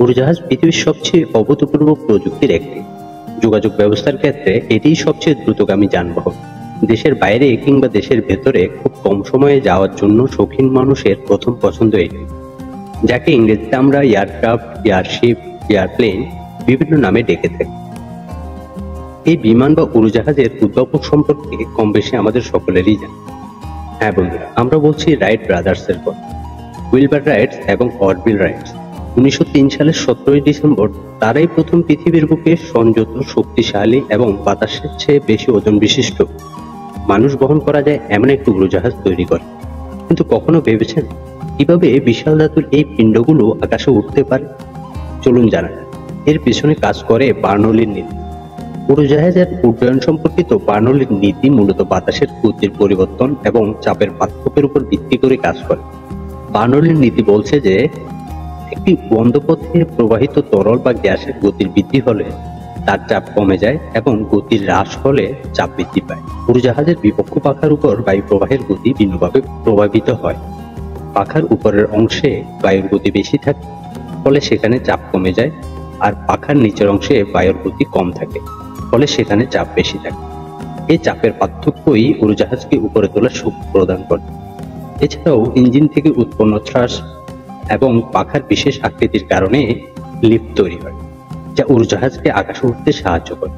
উড়োজাহাজ পৃথিবীর সবচেয়ে অভূতপূর্ব প্রযুক্তির একটি। যোগাযোগ ব্যবস্থার ক্ষেত্রে এটিই সবচেয়ে দ্রুতগামী যানবাহন। দেশের বাইরে কিংবা দেশের ভেতরে খুব কম সময়ে যাওয়ার জন্য শৌখিন মানুষের প্রথম পছন্দ এটি, যাকে ইংরেজিতে আমরা এয়ারক্রাফট, এয়ারশিপ, এয়ারপ্লেন বিভিন্ন নামে ডেকে থাকি। এই বিমান বা উড়োজাহাজের উদ্ভাবক সম্পর্কে কম বেশি আমাদের সকলেরই জানা। হ্যাঁ বন্ধুরা, আমরা বলছি রাইট ব্রাদার্সের কথা, উইলবার রাইটস এবং অরভিল রাইটস। 1903 সালের 17 ডিসেম্বর তারাই প্রথম পৃথিবীর বুকে সংযত, শক্তিশালী এবং বাতাসের চেয়ে বেশি ওজন বিশিষ্ট মানুষ বহন করা যায় এমন একটি উড়োজাহাজ তৈরি করে। কিন্তু কখনো ভেবেছেন কিভাবে বিশাল ধাতুর এই পিণ্ডগুলো আকাশে উঠতে পারে? চলুন জানা যাক। এর পিছনে কাজ করে বার্নৌলির নীতি। উড়োজাহাজের উড্ডয়ন সম্পর্কিত বার্নৌলির নীতি মূলত বাতাসের গতির পরিবর্তন এবং চাপের পার্থক্যের উপর ভিত্তি করে কাজ করে। বার্নৌলির নীতি বলছে যে একটি বন্ধ পথে প্রবাহিত তরল বা গ্যাসের গতির বৃদ্ধি হলে তার চাপ কমে যায় এবং গতির হ্রাস হলে চাপ বৃদ্ধি পায়। উড়োজাহাজের বিপক্ষ পাখার উপর বায়ু প্রবাহের গতি ভিন্নভাবে প্রভাবিত হয়। পাখার উপরের অংশে বায়ুর গতি বেশি থাকে, ফলে সেখানে চাপ কমে যায়, আর পাখার নিচের অংশে বায়ুর গতি কম থাকে, ফলে সেখানে চাপ বেশি থাকে। এই চাপের পার্থক্যই উড়োজাহাজকে উপরে তোলার শক্তি প্রদান করে। এছাড়াও ইঞ্জিন থেকে উৎপন্ন থ্রাস্ট এবং পাখার বিশেষ আকৃতির কারণে লিফট তৈরি হয়, যা উড়োজাহাজকে আকাশে উঠতে সাহায্য করে।